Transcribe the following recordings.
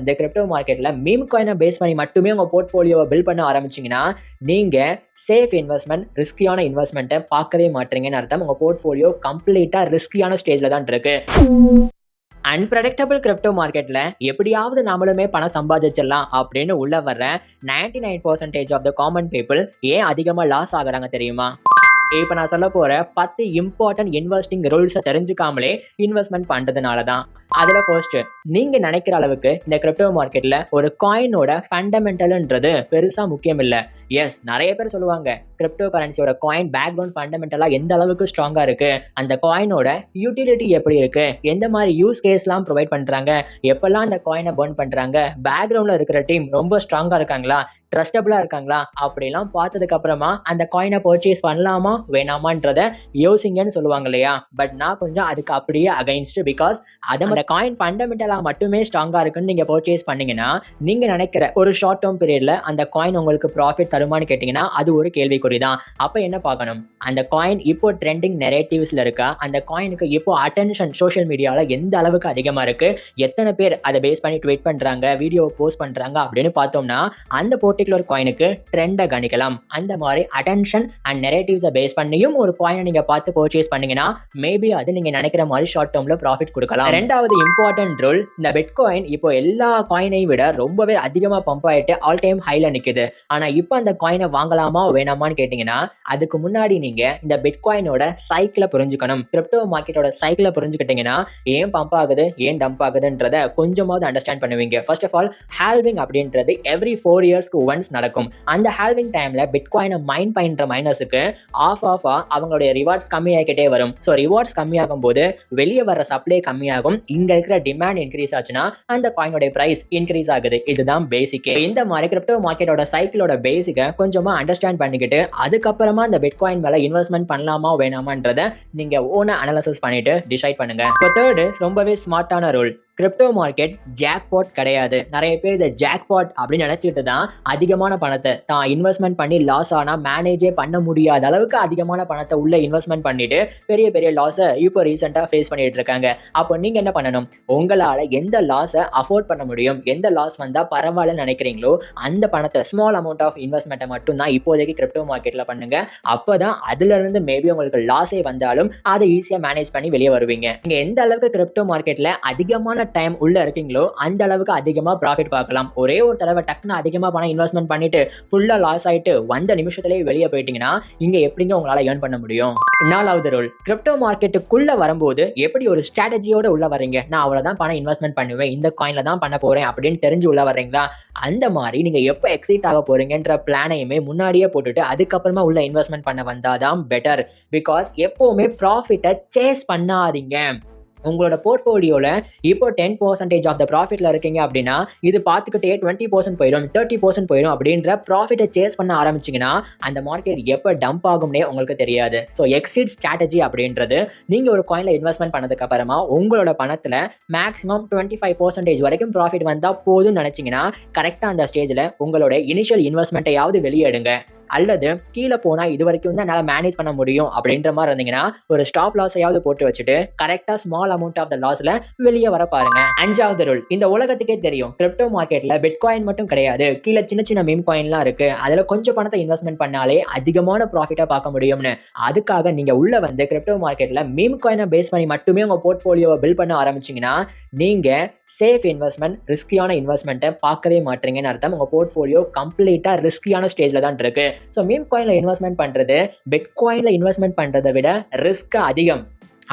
வந்து கிரிப்டோ மார்க்கெட்ல மீம் காயினை பேஸ் பண்ணி மட்டுமே உங்க போர்ட்ஃபோலியோவை பில்ட் பண்ண ஆரம்பிச்சீங்கன்னா நீங்க சேஃப் இன்வெஸ்ட்மெண்ட் ரிஸ்கியான இன்வெஸ்ட்மெண்ட்டை பார்க்கவே மாட்டீங்கன்னு அர்த்தம். உங்க போர்ட்ஃபோலியோ கம்ப்ளீட்டா ரிஸ்கியான ஸ்டேஜ்ல தான் இருக்கு. அன்பிரடிக்டபிள் கிரிப்டோ மார்க்கெட்ல எப்படியாவது நாமளுமே பணம் சம்பாதிச்சிடலாம் அப்படின்னு உள்ள வர்ற 99% ஆஃப் த காமன் பீப்புள் ஏன் அதிகமா லாஸ் ஆகுறாங்க தெரியுமா? இப்போ நான் சொல்ல போற 10 இம்பார்ட்டன்ட் இன்வெஸ்டிங் ரூல்ஸை தெரிஞ்சுக்காமலே இன்வெஸ்ட்மெண்ட் பண்றதுனால தான். அதுல ஃபர்ஸ்ட், நீங்க நினைக்கிற அளவுக்கு இந்த கிரிப்டோ மார்க்கெட்ல ஒரு காயினோட ஃபண்டமெண்டல்ன்றது பெருசா முக்கியம் இல்ல. எஸ், நிறைய பேர் சொல்லுவாங்க கிரிப்டோ கரன்சியோட காயின் பேக்ரவுண்ட் ஃபண்டமெண்டலா எந்த அளவுக்கு ஸ்ட்ராங்கா இருக்கு, அந்த காயினோட யூட்டிலிட்டி எப்படி இருக்கு, எந்த மாதிரி யூஸ் கேஸ்லாம் ப்ரொவைட் பண்றாங்க, எப்பெல்லாம் அந்த காயினை பர்ன் பண்றாங்க, பேக்ரவுண்ட்ல இருக்கிற டீம் ரொம்ப ஸ்ட்ராங்கா இருக்காங்களா, ட்ரஸ்டபிளா இருக்காங்களா, அப்படிலாம் பார்த்ததுக்கு அப்புறமா அந்த காயினை பர்ச்சேஸ் பண்ணலாமா வேணாமான்றத யோசிங்கன்னு சொல்லுவாங்க இல்லையா? பட் நான் கொஞ்சம் அதுக்கு அப்படியே அகைன்ஸ்ட். பிகாஸ் அந்த காயின் ஃபண்டமெண்டலா மட்டுமே ஸ்ட்ராங்கா இருக்குன்னு நீங்க பர்ச்சேஸ் பண்ணீங்கன்னா நீங்க நினைக்கிற ஒரு ஷார்ட் டேர்ம் பீரியட்ல அந்த காயின் உங்களுக்கு ப்ராஃபிட் தருமான்னு கேட்டீங்கன்னா அது ஒரு கேள்விக்குறி தான். அப்ப என்ன பார்க்கணும்? அந்த காயின் இப்போ ட்ரெண்டிங் நெரேட்டிவ்ஸ்ல இருக்கா, அந்த காயினுக்கு இப்போ அட்டென்ஷன் சோஷியல் மீடியால எந்த அளவுக்கு அதிகமா இருக்கு, எத்தனை பேர் அதை பேஸ் பண்ணி ட்வீட் பண்றாங்க, வீடியோ போஸ்ட் பண்றாங்க அப்படின்னு பார்த்தோம்னா அந்த பர்டிகுலர் காயினுக்கு ட்ரெண்டை கணிக்கலாம். அந்த மாதிரி அட்டென்ஷன் அண்ட் நெரேட்டிவ்ஸை பேஸ் பண்ணியும் ஒரு காயினை நீங்க பார்த்து பர்ச்சேஸ் பண்ணீங்கன்னா மேபி அது நீங்க நினைக்கிற மாதிரி ஷார்ட் டேர்ம்ல ப்ராஃபிட் கொடுக்கலாம். ரெண்டாவது இம்பார்ட்டன்ட் ரூல், இந்த பிட்காயின் இப்போ எல்லா காயினை விட ரொம்பவே அதிகமா பம்ப் ஆயிட்டு ஆல் டைம் ஹைல நிக்குது. ஆனா இப்போ அந்த காயினை வாங்கலாமா வேணாமான்னு கேட்டீங்கன்னா அதுக்கு முன்னாடி நீங்க இந்த பிட்காயினோட சைக்கிளை புரிஞ்சுக்கணும். கிரிப்டோ மார்க்கெட்டோட சைக்கிளை புரிஞ்சுக்கிட்டீங்கன்னா ஏன் பம்ப் ஆகுது ஏன் டம்ப் ஆகுதுன்றத கொஞ்சமாவது அண்டர்ஸ்டாண்ட் பண்ணுவீங்க. ஃபர்ஸ்ட் ஆஃப் ஆல், ஹால்விங் அப்படின்றது எவ்ரி 4 இயர்ஸ்க்கு ஒன்ஸ் நடக்கும். அந்த ஹால்விங் டைம்ல பிட்காயினை மைன் பண்ற மைனர்ஸுக்கு ஆஃபா அவங்களுடைய ரிவார்ட்ஸ் கம்மியாகிட்டே வரும். ஸோ ரிவார்ட்ஸ் கம்மியாகும் போது வெளியே வர சப்ளை கம்மியாகும். இங்க இருக்கிற டிமாண்ட் இன்க்ரீஸ் ஆச்சுன்னா அந்த காயினோட பிரைஸ் இன்க்ரீஸ் ஆகுது. இதுதான் பேசிக். இந்த மாதிரி கிரிப்டோ மார்க்கெட்டோட சைக்கிளோட பேசிக்கை கொஞ்சமா அண்டர்ஸ்டாண்ட் பண்ணிக்கிட்டு அதுக்கப்புறமா இந்த பிட்காயின் மேல இன்வெஸ்ட்மெண்ட் பண்ணலாமா வேணாமான்றத நீங்க ஓனா அனாலிசிஸ் பண்ணிட்டு டிசைட் பண்ணுங்க. இப்போ தேர்டு, ரொம்பவே ஸ்மார்ட்டான ரூல், கிரிப்டோ மார்க்கெட் ஜாக்பாட் கிடையாது. நிறைய பேர் இதை ஜாக்பாட் அப்படின்னு நினைச்சிட்டு தான் அதிகமான பணத்தை தான் இன்வெஸ்ட்மெண்ட் பண்ணி லாஸ் ஆனா மேனேஜே பண்ண முடியாத அளவுக்கு அதிகமான பணத்தை உள்ள இன்வெஸ்ட்மெண்ட் பண்ணிட்டு பெரிய பெரிய லாஸை இப்போ ரீசெண்டா ஃபேஸ் பண்ணிட்டு இருக்காங்க. அப்போ நீங்க என்ன பண்ணணும்? உங்களால எந்த லாஸை அஃபோர்ட் பண்ண முடியும், எந்த லாஸ் வந்தா பரவாயில்லன்னு நினைக்கிறீங்களோ அந்த பணத்தை ஸ்மால் அமௌண்ட் ஆஃப் இன்வெஸ்ட்மெண்ட்டை மட்டும் தான் இப்போதைக்கு கிரிப்டோ மார்க்கெட்ல பண்ணுங்க. அப்பதான் அதுல இருந்து மேபி உங்களுக்கு லாஸே வந்தாலும் அதை ஈஸியா மேனேஜ் பண்ணி வெளியே வருவீங்க. நீங்க எந்த அளவுக்கு கிரிப்டோ மார்க்கெட்ல அதிகமான டைம் உள்ள இருக்கீங்களோ அந்த அளவுக்கு அதிகமா ப்ராஃபிட் பார்க்கலாம். ஒரே ஒரு தடவை டக்குன்னு அதிகமா பணம் இன்வெஸ்ட்மெண்ட் பண்ணிட்டு ஃபுல்லா லாஸ் ஆயிட்டு வந்த நிமிஷத்திலேயே வெளியே போயிட்டீங்கன்னா இங்க எப்படிங்க உங்களால ஏர்ன் பண்ண முடியும்? நாலாவது ரூல், கிரிப்டோ மார்க்கெட்டுக்குள்ள வரும்போது எப்படி ஒரு ஸ்ட்ராட்டஜியோட உள்ள வர்றீங்க, நான் அவ்வளவுதான் பணம் இன்வெஸ்ட்மெண்ட் பண்ணுவேன், இந்த காயின்ல தான் பண்ண போறேன் அப்படின்னு தெரிஞ்சு உள்ள வர்றீங்களா? அந்த மாதிரி நீங்க எப்போ எக்ஸைட் ஆக போறீங்கன்ற பிளானையுமே முன்னாடியே போட்டுட்டு அதுக்கப்புறமா உள்ள இன்வெஸ்ட்மெண்ட் பண்ண வந்தாதான் பெட்டர். பிகாஸ் எப்பவுமே ப்ராஃபிட்டை சேஸ் பண்ணாதீங்க. உங்களோட போர்ட்ஃபோலியோல இப்போ 10% ஆஃப் த ப்ராஃபிட்ல இருக்கீங்க அப்படின்னா இது பார்த்துக்கிட்டே 20% போயிடும், 30% போயிடும் அப்படின்ற ப்ராஃபிட்டை சேஸ் பண்ண ஆரம்பிச்சிங்கன்னா அந்த மார்க்கெட் எப்போ டம்ப் ஆகும்னே உங்களுக்கு தெரியாது. ஸோ எக்ஸிட் ஸ்ட்ராட்டஜி அப்படின்றது நீங்கள் ஒரு காயினில் இன்வெஸ்ட்மெண்ட் பண்ணதுக்கு அப்புறமா உங்களோட பணத்தில் மேக்ஸிமம் 25% வரைக்கும் ப்ராஃபிட் வந்தால் போதும்னு நினச்சிங்கன்னா கரெக்டாக அந்த ஸ்டேஜில் உங்களோட இனிஷியல் இன்வெஸ்ட்மெண்ட்டையாவது வெளியே எடுங்க. அல்லது கீழே போனா இது வரைக்கும் தான் என்னால் மேனேஜ் பண்ண முடியும் அப்படின்ற மாதிரி இருந்தீங்கன்னா ஒரு ஸ்டாப் லாஸையாவது போட்டு வச்சுட்டு கரெக்டா ஸ்மால் அமௌண்ட் ஆஃப் த லாஸ்ல வெளியே வர பாருங்க. அஞ்சாவது ரூல், இந்த உலகத்துக்கே தெரியும் கிரிப்டோ மார்க்கெட்ல பிட்காயின் மட்டும் கிடையாது, கீழே சின்ன சின்ன மீம் காயின்லாம் இருக்கு, அதுல கொஞ்சம் பணத்தை இன்வெஸ்ட்மெண்ட் பண்ணாலே அதிகமான ப்ராஃபிட்டா பார்க்க முடியும்னு. அதுக்காக நீங்க உள்ள வந்து கிரிப்டோ மார்க்கெட்ல மீம் காயினை பேஸ் பண்ணி மட்டுமே உங்க போர்ட்ஃபோலியோவை பில்ட் பண்ண ஆரம்பிச்சீங்கன்னா நீங்க சேஃப் இன்வெஸ்ட்மெண்ட் ரிஸ்கியான இன்வெஸ்ட்மெண்ட்டை பார்க்கவே மாட்டீங்கன்னு அர்த்தம். உங்க போர்ட்ஃபோலியோ கம்ப்ளீட்டா ரிஸ்கியான ஸ்டேஜ்ல தான் இருக்கு. ஸோ மீம் காயின்ல இன்வெஸ்ட்மெண்ட் பண்றது பிட்காயின்ல இன்வெஸ்ட்மெண்ட் பண்றதை விட ரிஸ்க் அதிகம்.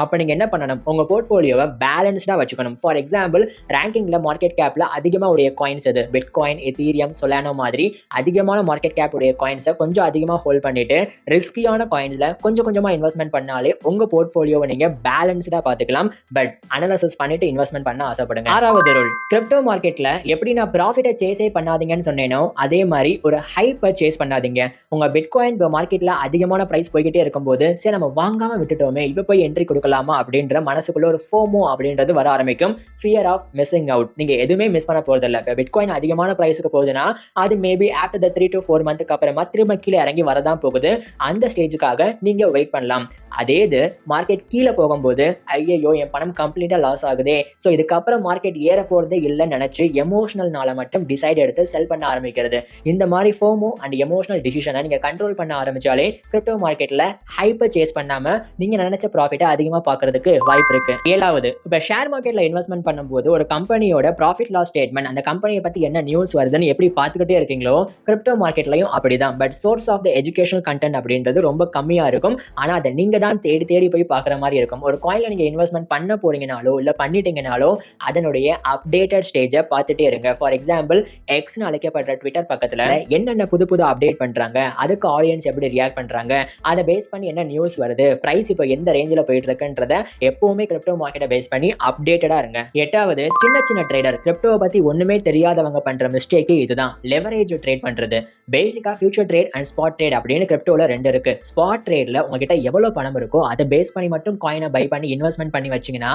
அப்போ நீங்கள் என்ன பண்ணணும்? உங்கள் போர்ட்ஃபோலியோவை பேலன்ஸ்டாக வச்சுக்கணும். ஃபார் எக்ஸாம்பிள், ரேங்கிங்கில் மார்க்கெட் கேப்பில் அதிகமாக உடைய காயின்ஸ் எது, பிட்காயின், எதீரியம், சொலானோ மாதிரி அதிகமான மார்க்கெட் கேப் உடைய காயின்ஸை கொஞ்சம் அதிகமாக ஹோல்ட் பண்ணிட்டு ரிஸ்கியான காயின்ஸில் கொஞ்சம் கொஞ்சமாக இன்வெஸ்ட்மெண்ட் பண்ணாலே உங்கள் போர்ட்ஃபோலியோவை நீங்கள் பேலன்ஸ்டாக பார்த்துக்கலாம். பட் அனலைசிஸ் பண்ணிட்டு இன்வெஸ்ட்மெண்ட் பண்ண ஆசைப்படுங்க. ஆறாவது ரூல், கிரிப்டோ மார்க்கெட்டில் எப்படி நான் ப்ராஃபிட்டை சேஸே பண்ணாதீங்கன்னு சொன்னேனோ அதே மாதிரி ஒரு ஹைப்பை சேஸ் பண்ணாதீங்க. உங்கள் பிட்காயின் இப்போ மார்க்கெட்டில் அதிகமான ப்ரைஸ் போய்கிட்டே இருக்கும்போது சரி நம்ம வாங்காமல் விட்டுட்டோமே இப்போ போய் என்ட்ரி கொடுக்க கொடுக்கலாமா அப்படின்ற மனசுக்குள்ள ஒரு ஃபோமோ அப்படின்றது வர ஆரம்பிக்கும். Fear of missing out. நீங்க எதுவுமே மிஸ் பண்ண போறதில்ல. இப்போ பிட்காயின் அதிகமான பிரைஸ்க்கு போகுதுன்னா அது மேபி ஆஃப்டர் த 3 to 4 மந்த்க்கு அப்புறமா திரும்ப கீழே இறங்கி வரதான் போகுது. அந்த ஸ்டேஜுக்காக நீங்க வெயிட் பண்ணலாம். அதே இது மார்க்கெட் கீழே போகும்போது ஐயோ என் பணம் கம்ப்ளீட்டா லாஸ் ஆகுதே, ஸோ இதுக்கப்புறம் மார்க்கெட் ஏற போறதே இல்லைன்னு நினைச்சு எமோஷனல்னால மட்டும் டிசைட் எடுத்து செல் பண்ண ஆரம்பிக்கிறது. இந்த மாதிரி ஃபோமோ அண்ட் எமோஷனல் டிசிஷனை நீங்க கண்ட்ரோல் பண்ண ஆரம்பிச்சாலே கிரிப்டோ மார்க்கெட்ல ஹைப்பை சேஸ் பண்ணாம நீங்க நினைச்ச ப்ராஃபிட்டை அதிகமா பார்க்கறதுக்கு வாய்ப்பு இருக்கு. 7வது, இப்போ ஷேர் மார்க்கெட்ல இன்வெஸ்ட்மெண்ட் பண்ணும்போது ஒரு கம்பெனியோட ப்ராஃபிட் லாஸ் ஸ்டேட்மெண்ட், அந்த கம்பெனியை பத்தி என்ன நியூஸ் வருதுன்னு எப்படி பார்த்துக்கிட்டே இருக்கீங்களோ கிரிப்டோ மார்க்கெட்லயும் அப்படிதான். But source of the educational content அப்படின்றது ரொம்ப கம்மியா இருக்கும். ஆனா அதை நீங்க தான் தேடி தேடி போய் பார்க்குற மாதிரி இருக்கும். ஒரு காயின்ல நீங்க இன்வெஸ்ட்மெண்ட் பண்ண போறீங்கனாலோ இல்ல பண்ணிட்டீங்கனாலோ அதனுடைய அப்டேட்டட் ஸ்டேஜை பார்த்துட்டே இருங்க. ஃபார் எக்ஸாம்பிள் எக்ஸ்னு அழைக்கப்படுற ட்விட்டர் பக்கத்துல என்னென்ன புது புது அப்டேட் பண்றாங்க, அதுக்கு ஆடியன்ஸ் எப்படி ரியாக்ட் பண்றாங்க, அதை பேஸ் பண்ணி என்ன நியூஸ் வருது, பிரைஸ் இப்போ எந்த ரேஞ்சில் போயிட்டு இருக்குன்றத எப்பவுமே கிரிப்டோ மார்க்கெட்டை பேஸ் பண்ணி அப்டேட்டடா இருங்க. 8வது, சின்ன சின்ன ட்ரேடர் கிரிப்டோவை பத்தி ஒண்ணுமே தெரியாதவங்க பண்ற மிஸ்டேக் இதுதான், லெவரேஜ் ட்ரேட் பண்றது. பேசிக்கா future trade and spot trade அப்படின்னு கிரிப்டோல 2 இருக்கு. ஸ்பாட் ட்ரேட்ல உங்ககிட்ட எவ்வளவு பணம் இருக்கோ அதை பேஸ் பண்ணி மட்டும் காயினை பை பண்ணி இன்வெஸ்ட்மெண்ட் பண்ணி வச்சீங்கன்னா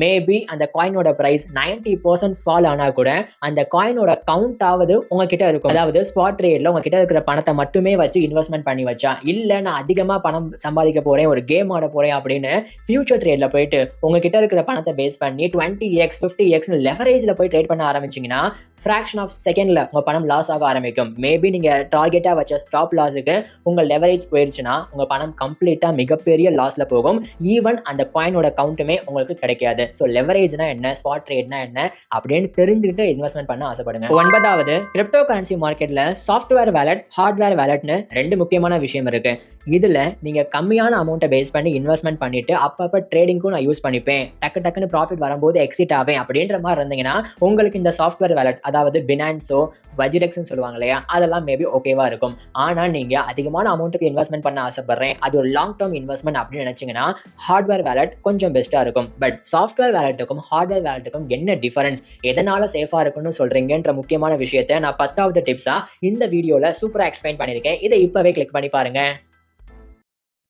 மேபி அந்த காயினோட பிரைஸ் 90% ஃபால் ஆனா கூட அந்த காயினோட கவுண்ட் ஆவது உங்ககிட்ட இருக்கும். அதாவது ஸ்பாட் ட்ரேட்ல உங்ககிட்ட இருக்கிற பணத்தை மட்டுமே வச்சு இன்வெஸ்ட்மெண்ட் பண்ணி வச்சா, இல்ல நான் அதிகமா பணம் சம்பாதிக்க போறேன், ஒரு கேம் ஆட போறேன் அப்படின்னு ஃபியூச்சர் ட்ரேட்ல போயிட்டு உங்ககிட்ட இருக்கிற பணத்தை பேஸ் பண்ணி 20x 50x லெவரேஜ்ல போய் ட்ரேட் பண்ண ஆரம்பிச்சீங்கன்னா ஃபிராக்ஷன் ஆஃப் செகண்ட்ல உங்க பணம் லாஸ் ஆக ஆரம்பிக்கும். மேபி நீங்க டார்கெட்டா வச்ச ஸ்டாப் லாஸுக்கு உங்க லெவரேஜ் போயிருச்சுன்னா உங்க பணம் கம்ப்ளீட்டா மிகப்பெரிய லாஸ்ல போகும். ஈவன் அந்த காயினோட கவுண்ட்டுமே உங்களுக்கு கிடைக்காது. ஸோ லெவரேஜ்னா என்ன, ஸ்பாட் ட்ரேட்னா என்ன அப்படின்னு தெரிஞ்சுக்கிட்டு இன்வெஸ்ட்மெண்ட் பண்ண ஆசைப்படுங்க. 9வது, கிரிப்டோ கரன்சி மார்க்கெட்ல சாஃப்ட்வேர் வேலட், ஹார்ட்வேர் வேலட்னு 2 முக்கியமான விஷயம் இருக்கு. இதுல நீங்க கம்மியான அமௌண்ட்டை பேஸ் பண்ணி இன்வெஸ்ட்மெண்ட் பண்ணிட்டு அப்பப்ப ட்ரேடிங்க்கும் நான் யூஸ் பண்ணிப்பேன், டக்குன்னு ப்ராஃபிட் வரும்போது எக்ஸிட் ஆவேன் அப்படின்ற மாதிரி இருந்தீங்கன்னா உங்களுக்கு இந்த சாஃப்ட்வேர் வேலட், அதாவது பினான்ஸோ வஜிரெக்ஸ்னு சொல்லுவாங்க இல்லையா, அதெல்லாம் மேபி ஓகேவா இருக்கும். ஆனா நீங்க அதிகமான அமௌண்ட்டுக்கு இன்வெஸ்ட்மெண்ட் பண்ண ஆசைப்படுறேன், அது ஒரு லாங் டேர்ம் இன்வெஸ்ட்மெண்ட் அப்படின்னு நினைச்சீங்கன்னா ஹார்ட்வேர் வேலட் கொஞ்சம் பெஸ்ட்டாக இருக்கும். பட் சாஃப்ட்வேர் வேலட்டுக்கும் ஹார்ட்வேர் வேலட்டுக்கும் என்ன டிஃபரன்ஸ், எதனால சேஃபாக இருக்குன்னு சொல்றீங்கன்ற முக்கியமான விஷயத்தை நான் 10வது டிப்ஸா இந்த வீடியோல சூப்பராக எக்ஸ்பிளைன் பண்ணியிருக்கேன். இதை இப்பவே கிளிக் பண்ணி பாருங்க.